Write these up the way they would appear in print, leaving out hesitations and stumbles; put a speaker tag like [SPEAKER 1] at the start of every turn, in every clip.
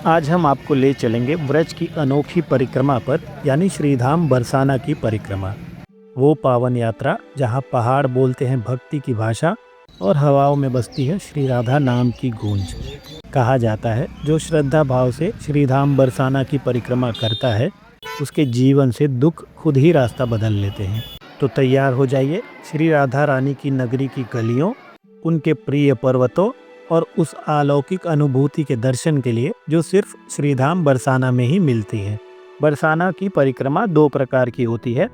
[SPEAKER 1] आज हम आपको ले चलेंगे ब्रज की अनोखी परिक्रमा पर, यानी श्रीधाम बरसाना की परिक्रमा। वो पावन यात्रा जहाँ पहाड़ बोलते हैं भक्ति की भाषा और हवाओं में बसती है श्री राधा नाम की गूंज। कहा जाता है जो श्रद्धा भाव से श्रीधाम बरसाना की परिक्रमा करता है उसके जीवन से दुख खुद ही रास्ता बदल लेते हैं। तो तैयार हो जाइए श्री राधा रानी की नगरी की गलियों, उनके प्रिय पर्वतों और उस अलौकिक अनुभूति के दर्शन के लिए जो सिर्फ श्रीधाम बरसाना में ही मिलती है। बरसाना की परिक्रमा दो प्रकार की होती है,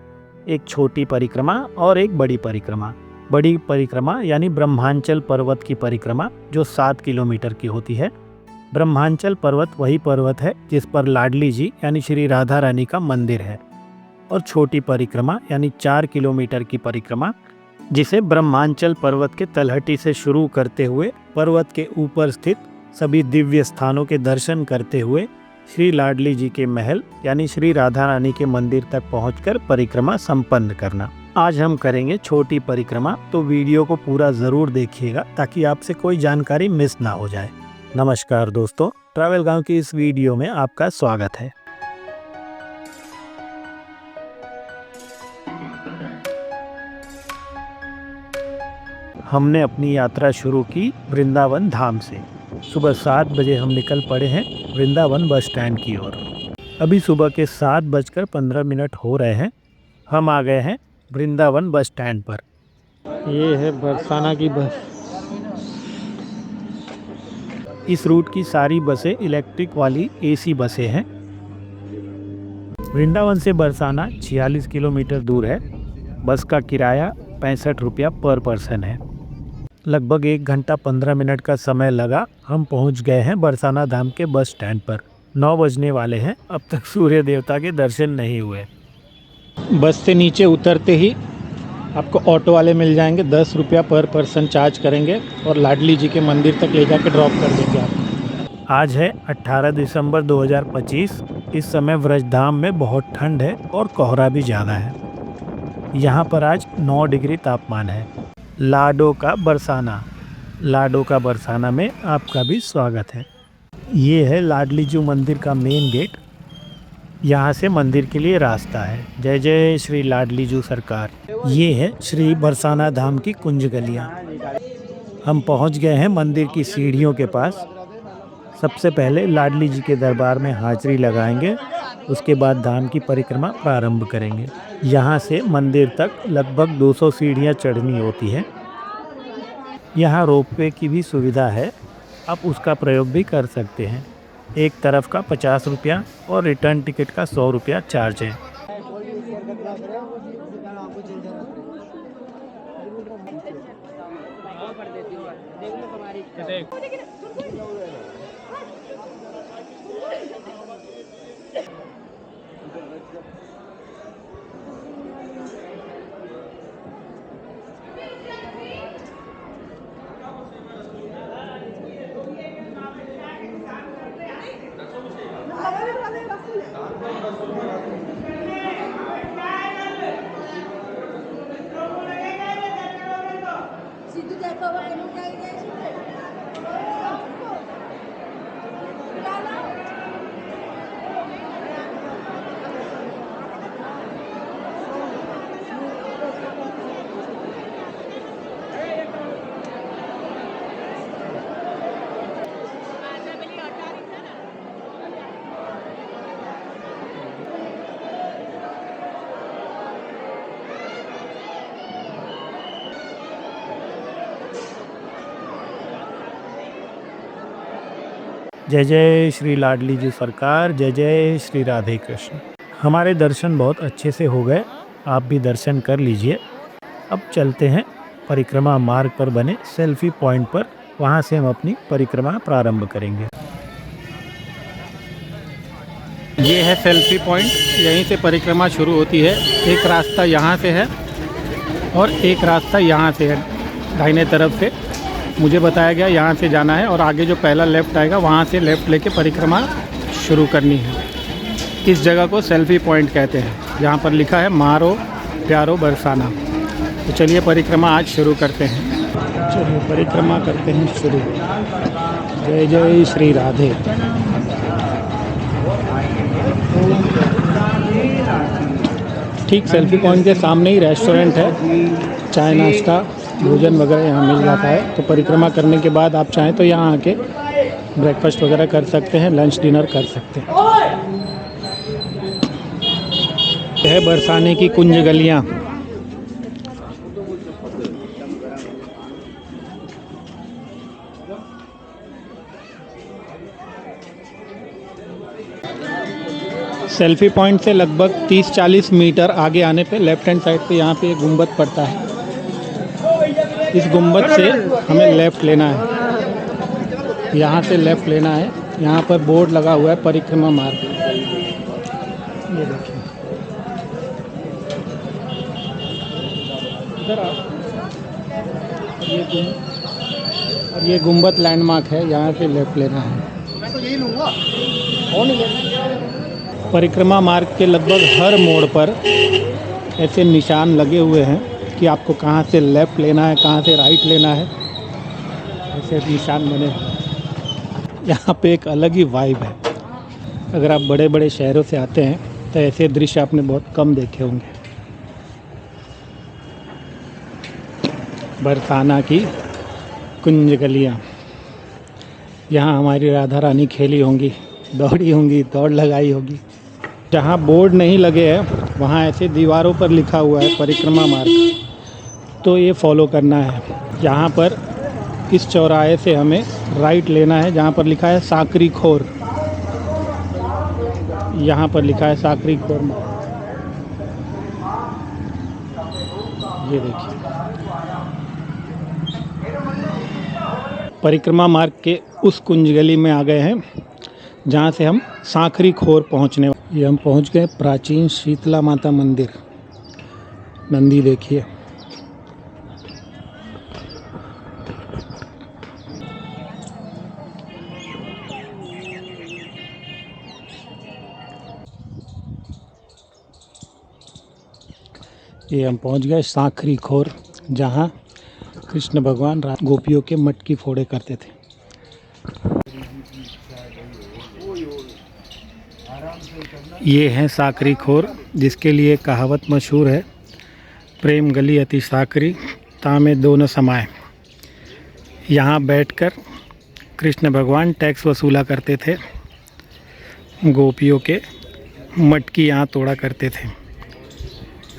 [SPEAKER 1] एक छोटी परिक्रमा और एक बड़ी परिक्रमा। बड़ी परिक्रमा यानी ब्रह्मांचल पर्वत की परिक्रमा जो 7 किलोमीटर की होती है। ब्रह्मांचल पर्वत वही पर्वत है जिस पर लाडली जी यानी श्री राधा रानी का मंदिर है। और छोटी परिक्रमा यानी 4 किलोमीटर की परिक्रमा जिसे ब्रह्मांचल पर्वत के तलहटी से शुरू करते हुए पर्वत के ऊपर स्थित सभी दिव्य स्थानों के दर्शन करते हुए श्री लाडली जी के महल यानी श्री राधा रानी के मंदिर तक पहुंचकर परिक्रमा संपन्न करना। आज हम करेंगे छोटी परिक्रमा, तो वीडियो को पूरा ज़रूर देखिएगा ताकि आपसे कोई जानकारी मिस ना हो जाए। नमस्कार दोस्तों, ट्रैवल गांव की इस वीडियो में आपका स्वागत है। हमने अपनी यात्रा शुरू की वृंदावन धाम से। सुबह 7 बजे हम निकल पड़े हैं वृंदावन बस स्टैंड की ओर। अभी सुबह के 7:15 हो रहे हैं। हम आ गए हैं वृंदावन बस स्टैंड पर। ये है बरसाना की बस। इस रूट की सारी बसें इलेक्ट्रिक वाली एसी बसें हैं। वृंदावन से बरसाना 46 किलोमीटर दूर है। बस का किराया 65 रुपया पर पर्सन है। लगभग 1 घंटा 15 मिनट का समय लगा। हम पहुंच गए हैं बरसाना धाम के बस स्टैंड पर। 9 बजने वाले हैं। अब तक सूर्य देवता के दर्शन नहीं हुए। बस से नीचे उतरते ही आपको ऑटो वाले मिल जाएंगे। 10 रुपया पर पर्सन चार्ज करेंगे और लाडली जी के मंदिर तक ले जाकर ड्रॉप कर देंगे आपको। आज है 18 दिसंबर 2025। इस समय व्रजधाम में बहुत ठंड है और कोहरा भी ज़्यादा है। यहाँ पर आज 9 डिग्री तापमान है। लाडो का बरसाना में आपका भी स्वागत है। ये है लाडली जी मंदिर का मेन गेट। यहाँ से मंदिर के लिए रास्ता है। जय जय श्री लाडली जी सरकार। ये है श्री बरसाना धाम की कुंज गलियाँ। हम पहुँच गए हैं मंदिर की सीढ़ियों के पास। सबसे पहले लाडली जी के दरबार में हाजिरी लगाएंगे, उसके बाद धाम की परिक्रमा प्रारंभ करेंगे। यहाँ से मंदिर तक लगभग 200 सीढ़ियाँ चढ़नी होती है। यहाँ रोपवे की भी सुविधा है, आप उसका प्रयोग भी कर सकते हैं। एक तरफ का 50 रुपया और रिटर्न टिकट का 100 रुपया चार्ज है। जय जय श्री लाडली जी सरकार। जय जय श्री राधे कृष्ण। हमारे दर्शन बहुत अच्छे से हो गए, आप भी दर्शन कर लीजिए। अब चलते हैं परिक्रमा मार्ग पर बने सेल्फी पॉइंट पर। वहां से हम अपनी परिक्रमा प्रारंभ करेंगे। ये है सेल्फी पॉइंट, यहीं से परिक्रमा शुरू होती है। एक रास्ता यहाँ से है और एक रास्ता यहाँ से है, दाहिने तरफ से। मुझे बताया गया यहाँ से जाना है और आगे जो पहला लेफ़्ट आएगा वहाँ से लेफ़्ट लेके परिक्रमा शुरू करनी है। इस जगह को सेल्फी पॉइंट कहते हैं, जहाँ पर लिखा है मारो प्यारो बरसाना। तो चलिए परिक्रमा आज शुरू करते हैं। चलिए परिक्रमा करते हैं शुरू। जय जय श्री राधे। ठीक सेल्फी पॉइंट के सामने ही रेस्टोरेंट है, चाय नाश्ता भोजन वगैरह यहाँ मिल जाता है। तो परिक्रमा करने के बाद आप चाहें तो यहाँ आके ब्रेकफास्ट वगैरह कर सकते हैं, लंच डिनर कर सकते हैं। यह है बरसाने की कुंज गलियाँ। सेल्फी पॉइंट से लगभग 30-40 मीटर आगे आने पे लेफ्ट हैंड साइड पे यहाँ पे एक गुंबद पड़ता है। इस गुंबद से हमें लेफ़्ट लेना है, यहाँ से लेफ़्ट लेना है। यहाँ पर बोर्ड लगा हुआ है परिक्रमा मार्ग, ये देखिए इधर आओ। और ये गुंबद लैंडमार्क है, यहाँ से लेफ़्ट लेना है। मैं तो यही लूँगा। परिक्रमा मार्ग के लगभग हर मोड़ पर ऐसे निशान लगे हुए हैं कि आपको कहाँ से लेफ़्ट लेना है, कहाँ से राइट लेना है, ऐसे निशान बने हैं। यहाँ पे एक अलग ही वाइब है। अगर आप बड़े बड़े शहरों से आते हैं तो ऐसे दृश्य आपने बहुत कम देखे होंगे। बरसाना की कुंज गलियाँ, यहाँ हमारी राधा रानी खेली होंगी, दौड़ी होंगी, दौड़ लगाई होगी। जहाँ बोर्ड नहीं लगे हैं वहाँ ऐसे दीवारों पर लिखा हुआ है परिक्रमा मार्ग, तो ये फॉलो करना है। यहाँ पर इस चौराहे से हमें राइट लेना है, जहाँ पर लिखा है साकरी खोर। यहाँ पर लिखा है साकरी खोर मार्ग, ये देखिए। परिक्रमा मार्ग के उस कुंज गली में आ गए हैं जहाँ से हम साकरी खोर पहुँचने। ये हम पहुँच गए प्राचीन शीतला माता मंदिर। नंदी देखिए, ये हम पहुँच गए साकरी खोर, जहाँ कृष्ण भगवान गोपियों के मटकी फोड़े करते थे। ये है साकरी खोर, जिसके लिए कहावत मशहूर है, प्रेम गली अति साकरी तामे दो न समाए। यहाँ बैठकर कृष्ण भगवान टैक्स वसूला करते थे, गोपियों के मटकी यहाँ तोड़ा करते थे।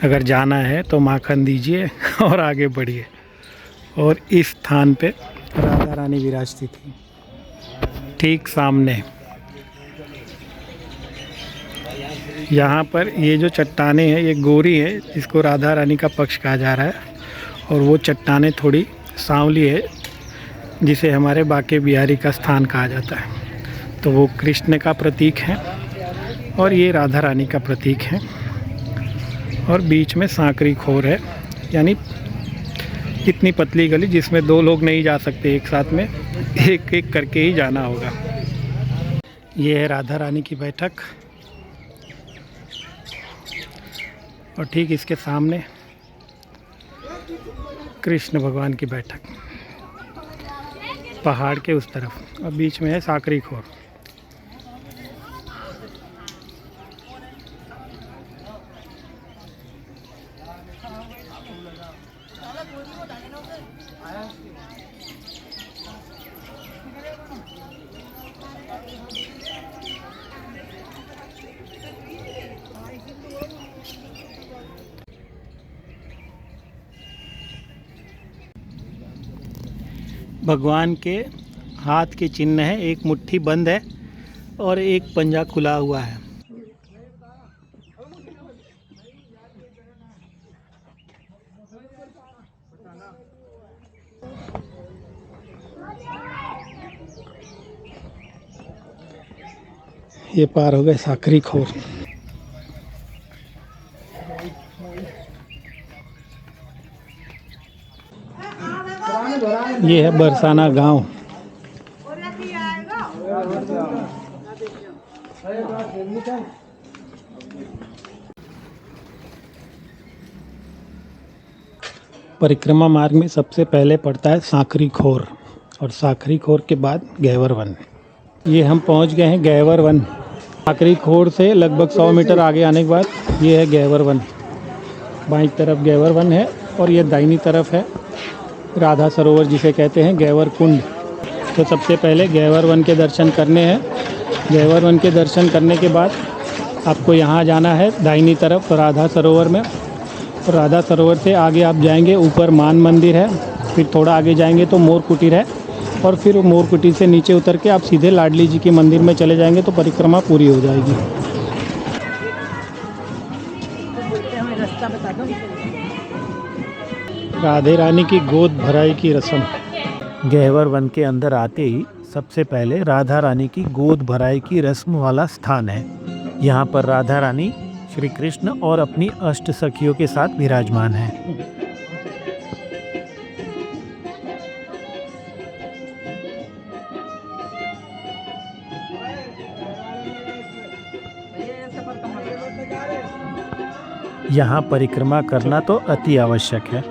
[SPEAKER 1] अगर जाना है तो माखन दीजिए और आगे बढ़िए। और इस स्थान पे राधा रानी विराजती थी। ठीक सामने यहाँ पर ये जो चट्टानें हैं, ये गोरी है, जिसको राधा रानी का पक्ष कहा जा रहा है। और वो चट्टानें थोड़ी सांवली है, जिसे हमारे बाके बिहारी का स्थान कहा जाता है। तो वो कृष्ण का प्रतीक है और ये राधा रानी का प्रतीक है। और बीच में साकरी खोर है, यानी इतनी पतली गली जिसमें दो लोग नहीं जा सकते एक साथ में, एक एक करके ही जाना होगा। ये है राधा रानी की बैठक और ठीक इसके सामने कृष्ण भगवान की बैठक, पहाड़ के उस तरफ, और बीच में है साकरी खोर। भगवान के हाथ के चिन्ह है, एक मुट्ठी बंद है और एक पंजा खुला हुआ है। ये पार हो गए साकरी खोर। ये है बरसाना गांव। परिक्रमा मार्ग में सबसे पहले पड़ता है साकरी खोर और साकरी खोर के बाद गैवर वन। ये हम पहुंच गए हैं गैवर वन। साकरी खोर से लगभग 100 मीटर आगे आने के बाद ये है गैवर वन। बाईं तरफ गैवर वन है और ये दाहिनी तरफ है राधा सरोवर जिसे कहते हैं गैवर कुंड। तो सबसे पहले गैवर वन के दर्शन करने हैं। गैवर वन के दर्शन करने के बाद आपको यहाँ जाना है दाहिनी तरफ राधा सरोवर में। और राधा सरोवर से आगे आप जाएंगे, ऊपर मान मंदिर है, फिर थोड़ा आगे जाएंगे तो मोर कुटीर है, और फिर मोर कुटीर से नीचे उतर के आप सीधे लाडली जी के मंदिर में चले जाएंगे तो परिक्रमा पूरी हो जाएगी। राधे रानी की गोद भराई की रस्म। गहवर वन के अंदर आते ही सबसे पहले राधा रानी की गोद भराई की रस्म वाला स्थान है। यहाँ पर राधा रानी श्री कृष्ण और अपनी अष्ट सखियों के साथ विराजमान है। यहाँ परिक्रमा करना तो अति आवश्यक है।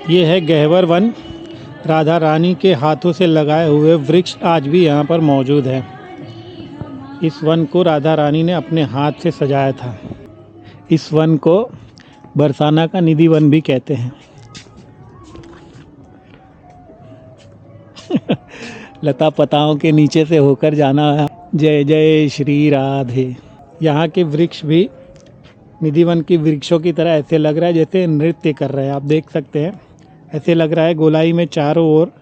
[SPEAKER 1] ये है गहवर वन। राधा रानी के हाथों से लगाए हुए वृक्ष आज भी यहाँ पर मौजूद है। इस वन को राधा रानी ने अपने हाथ से सजाया था। इस वन को बरसाना का निधि वन भी कहते हैं। लता पताओं के नीचे से होकर जाना है। जय जय श्री राधे। यहाँ के वृक्ष भी निधि वन की वृक्षों की तरह ऐसे लग रहा है जैसे नृत्य कर रहे हैं। आप देख सकते हैं, ऐसे लग रहा है गोलाई में चारों ओर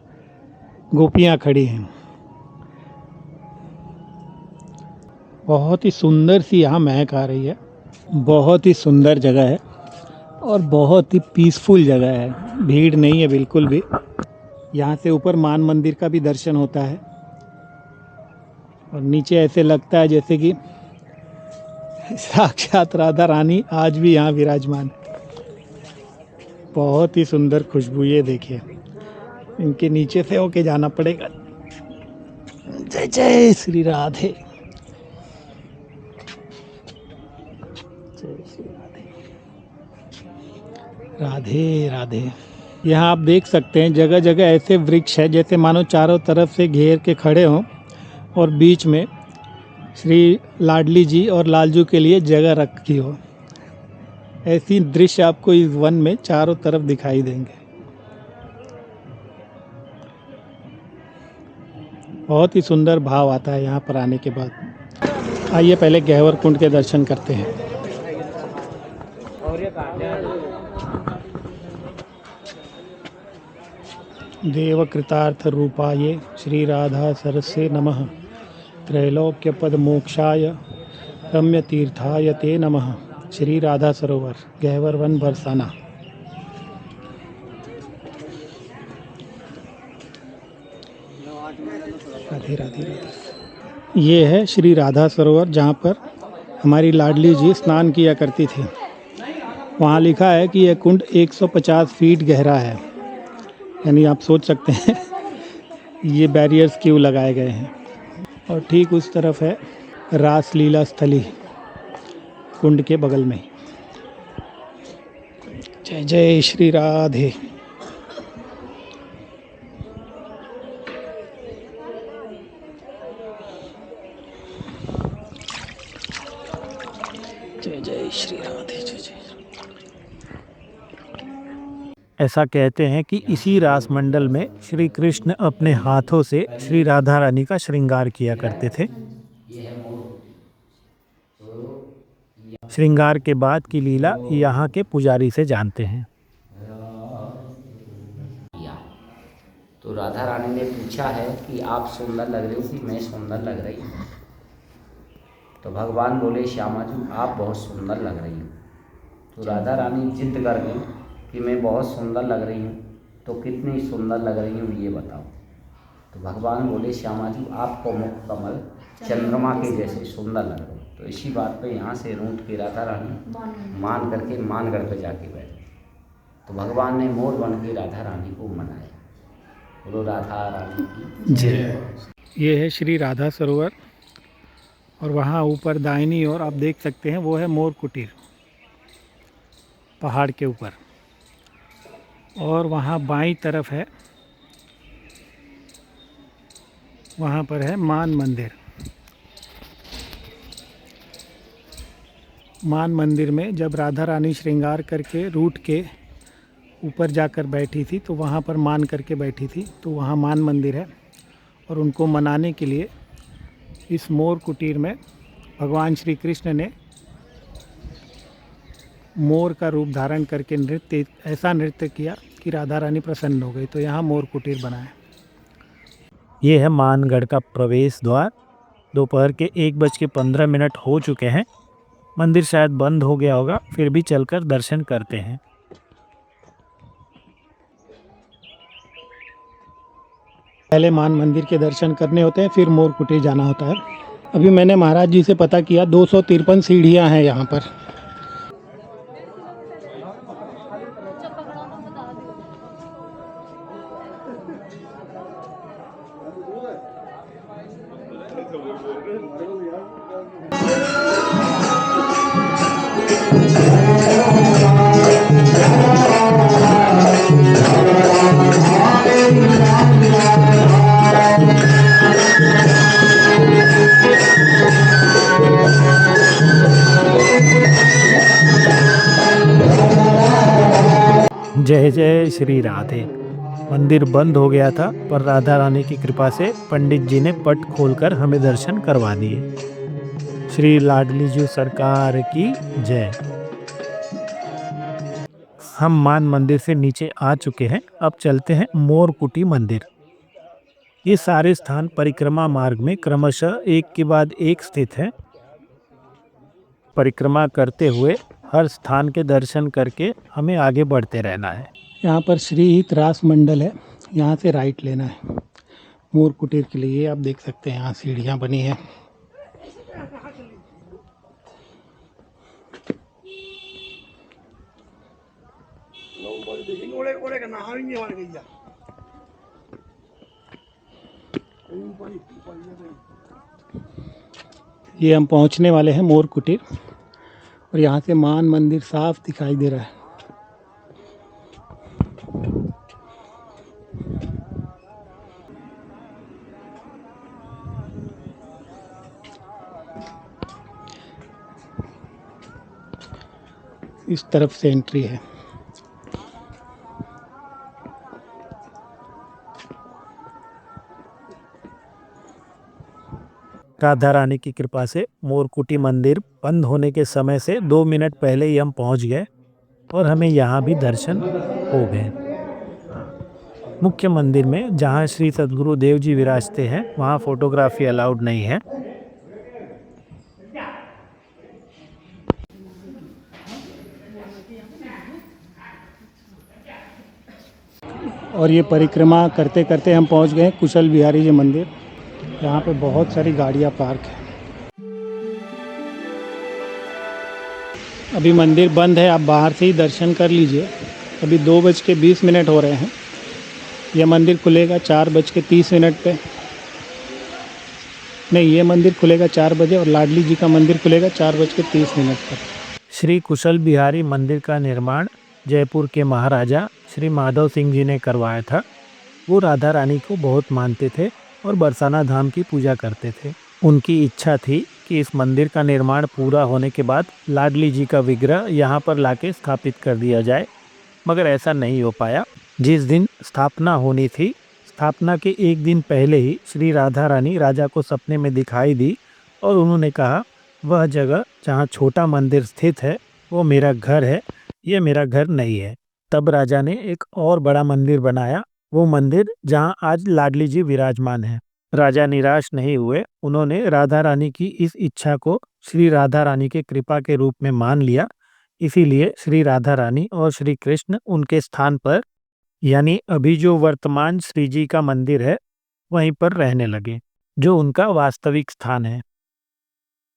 [SPEAKER 1] गोपियाँ खड़ी हैं। बहुत ही सुंदर सी यहाँ महक आ रही है। बहुत ही सुंदर जगह है और बहुत ही पीसफुल जगह है। भीड़ नहीं है बिल्कुल भी। यहाँ से ऊपर मान मंदिर का भी दर्शन होता है और नीचे ऐसे लगता है जैसे कि साक्षात राधा रानी आज भी यहाँ विराजमान है। बहुत ही सुंदर खुशबू, ये देखिए। इनके नीचे से होके जाना पड़ेगा। जय जय श्री राधे। जय श्री राधे। राधे राधे। यहाँ आप देख सकते हैं जगह जगह ऐसे वृक्ष है जैसे मानो चारों तरफ से घेर के खड़े हों और बीच में श्री लाडली जी और लालजू के लिए जगह रखी हो। ऐसी दृश्य आपको इस वन में चारों तरफ दिखाई देंगे। बहुत ही सुंदर भाव आता है यहाँ पर आने के बाद। आइए पहले गहवर कुंड के दर्शन करते हैं। देवकृतार्थ रूपाये श्री राधा सरस्ये नमः। त्रैलोक्य पद मोक्षाय रम्य तीर्थाय ते नमः। श्री राधा सरोवर गहवर वन बरसाना। राधे राधे राधे। ये है श्री राधा सरोवर जहाँ पर हमारी लाडली जी स्नान किया करती थी। वहाँ लिखा है कि यह कुंड 150 फीट गहरा है। यानी आप सोच सकते हैं ये बैरियर्स क्यों लगाए गए हैं। और ठीक उस तरफ है रासलीला स्थली कुंड के बगल में। जय जय श्री राधे। जय जय श्री राधे। जय जय। ऐसा कहते हैं कि इसी रास मंडल में श्री कृष्ण अपने हाथों से श्री राधा रानी का श्रृंगार किया करते थे। श्रृंगार के बाद की लीला यहाँ के पुजारी से जानते हैं।
[SPEAKER 2] तो राधा रानी ने पूछा है कि आप सुंदर लग रही थी, मैं सुंदर लग रही हूँ। तो भगवान बोले श्यामा जी आप बहुत सुंदर लग रही हो। तो राधा रानी जिद कर गई कि मैं बहुत सुंदर लग रही हूँ, तो कितनी सुंदर लग रही हूँ ये बताओ। तो भगवान बोले श्यामा जी आपको मुख कमल चंद्रमा के जैसे सुंदर लग रहे हो। तो इसी बात पे यहाँ से रूठ के राधा रानी मान करके मानगढ़ पे जाके बैठे। तो भगवान ने मोर बन के राधा रानी को मनाया। बोलो राधा रानी की जय।
[SPEAKER 1] ये है श्री राधा सरोवर और वहाँ ऊपर दाहिनी ओर आप देख सकते हैं वो है मोर कुटीर पहाड़ के ऊपर। और वहाँ बाईं तरफ है वहाँ पर है मान मंदिर। मान मंदिर में जब राधा रानी श्रृंगार करके रूठ के ऊपर जाकर बैठी थी तो वहाँ पर मान करके बैठी थी, तो वहाँ मान मंदिर है। और उनको मनाने के लिए इस मोर कुटीर में भगवान श्री कृष्ण ने मोर का रूप धारण करके ऐसा नृत्य किया कि राधा रानी प्रसन्न हो गई, तो यहाँ मोर कुटीर बना है। ये है मानगढ़ का प्रवेश द्वार। दोपहर के 1:15 हो चुके हैं। मंदिर शायद बंद हो गया होगा, फिर भी चलकर दर्शन करते हैं। पहले मान मंदिर के दर्शन करने होते हैं, फिर मोर कुटीर जाना होता है। अभी मैंने महाराज जी से पता किया, 253 सीढ़ियाँ हैं यहाँ पर। जय जय श्री राधे। मंदिर बंद हो गया था, पर राधा रानी की कृपा से पंडित जी ने पट खोलकर हमें दर्शन करवा दिए। श्री लाडली जी सरकार की जय। हम मान मंदिर से नीचे आ चुके हैं। अब चलते हैं मोरकुटी मंदिर। ये सारे स्थान परिक्रमा मार्ग में क्रमशः एक के बाद एक स्थित है। परिक्रमा करते हुए हर स्थान के दर्शन करके हमें आगे बढ़ते रहना है। यहाँ पर श्री हित रास मंडल है, यहाँ से राइट लेना है मोर कुटीर के लिए। आप देख सकते हैं यहाँ सीढ़ियाँ बनी है। ये हम पहुँचने वाले हैं मोर कुटीर, और यहाँ से मान मंदिर साफ दिखाई दे रहा है। इस तरफ से एंट्री है। राधा रानी की कृपा से मोरकुटी मंदिर बंद होने के समय से 2 मिनट पहले ही हम पहुंच गए, और हमें यहाँ भी दर्शन हो गए। मुख्य मंदिर में जहाँ श्री सद्गुरु देव जी विराजते हैं, वहाँ फोटोग्राफी अलाउड नहीं है। और ये परिक्रमा करते करते हम पहुँच गए कुशल बिहारी जी मंदिर। यहाँ पे बहुत सारी गाड़ियाँ पार्क है। अभी मंदिर बंद है, आप बाहर से ही दर्शन कर लीजिए। अभी 2:20 हो रहे हैं। यह मंदिर खुलेगा 4:30 पे। नहीं, ये मंदिर खुलेगा 4 बजे, और लाडली जी का मंदिर खुलेगा 4:30 पर। श्री कुशल बिहारी मंदिर का निर्माण जयपुर के महाराजा श्री माधव सिंह जी ने करवाया था। वो राधा रानी को बहुत मानते थे और बरसाना धाम की पूजा करते थे। उनकी इच्छा थी कि इस मंदिर का निर्माण पूरा होने के बाद लाडली जी का विग्रह यहाँ पर लाके स्थापित कर दिया जाए, मगर ऐसा नहीं हो पाया। जिस दिन स्थापना होनी थी, स्थापना के एक दिन पहले ही श्री राधा रानी राजा को सपने में दिखाई दी, और उन्होंने कहा, वह जगह जहाँ छोटा मंदिर स्थित है वो मेरा घर है, ये मेरा घर नहीं है। तब राजा ने एक और बड़ा मंदिर बनाया, वो मंदिर जहाँ आज लाडली जी विराजमान है। राजा निराश नहीं हुए, उन्होंने राधा रानी की इस इच्छा को श्री राधा रानी के कृपा के रूप में मान लिया। इसीलिए श्री राधा रानी और श्री कृष्ण उनके स्थान पर, यानी अभी जो वर्तमान श्री जी का मंदिर है, वहीं पर रहने लगे, जो उनका वास्तविक स्थान है।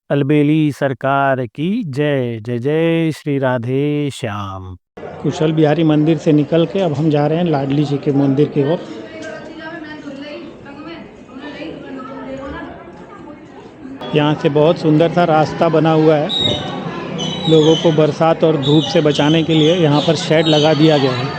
[SPEAKER 1] अलबेली सरकार की जय। जय जय श्री राधे श्याम। कुशल बिहारी मंदिर से निकल के अब हम जा रहे हैं लाडली जी के मंदिर की ओर। यहाँ से बहुत सुंदर सा रास्ता बना हुआ है। लोगों को बरसात और धूप से बचाने के लिए यहाँ पर शेड लगा दिया गया है।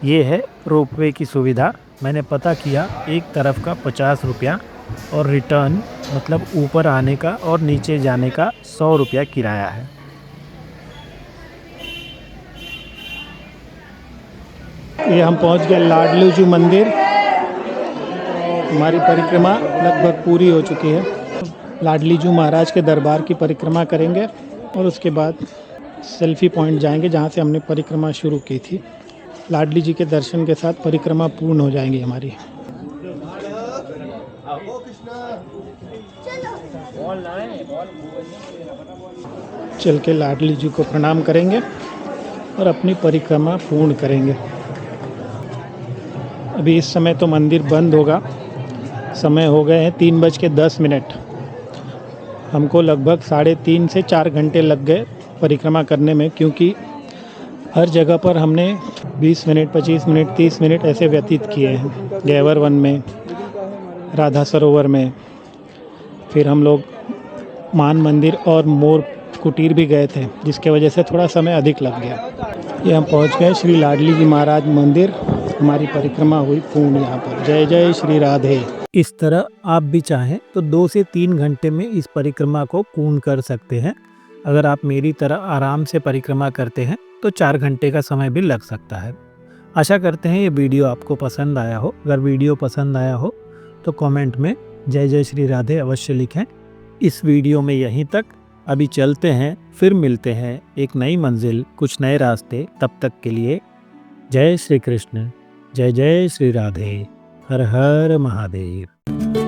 [SPEAKER 1] ये है रोपवे की सुविधा। मैंने पता किया, एक तरफ का 50 रुपया और रिटर्न मतलब ऊपर आने का और नीचे जाने का 100 रुपया किराया है। ये हम पहुंच गए लाडलू जी मंदिर। हमारी परिक्रमा लगभग पूरी हो चुकी है। लाडली जी महाराज के दरबार की परिक्रमा करेंगे और उसके बाद सेल्फी पॉइंट जाएंगे जहां से हमने परिक्रमा शुरू की थी। लाडली जी के दर्शन के साथ परिक्रमा पूर्ण हो जाएंगी हमारी। चल के लाडली जी को प्रणाम करेंगे और अपनी परिक्रमा पूर्ण करेंगे। अभी इस समय तो मंदिर बंद होगा। समय हो गए हैं 3:10। हमको लगभग 3.5 से 4 घंटे लग गए परिक्रमा करने में, क्योंकि हर जगह पर हमने 20 मिनट, 25 मिनट, 30 मिनट ऐसे व्यतीत किए हैं। गैवर वन में, राधा सरोवर में, फिर हम लोग मान मंदिर और मोर कुटीर भी गए थे, जिसके वजह से थोड़ा समय अधिक लग गया। ये हम पहुंच गए श्री लाडली जी महाराज मंदिर। हमारी परिक्रमा हुई पूर्ण यहाँ पर। जय जय श्री राधे। इस तरह आप भी चाहें तो 2 से 3 घंटे में इस परिक्रमा को पूर्ण कर सकते हैं। अगर आप मेरी तरह आराम से परिक्रमा करते हैं तो 4 घंटे का समय भी लग सकता है। आशा करते हैं ये वीडियो आपको पसंद आया हो। अगर वीडियो पसंद आया हो तो कमेंट में जय जय श्री राधे अवश्य लिखें। इस वीडियो में यहीं तक। अभी चलते हैं, फिर मिलते हैं एक नई मंजिल, कुछ नए रास्ते। तब तक के लिए जय श्री कृष्ण, जय जय श्री राधे, हर हर महादेव।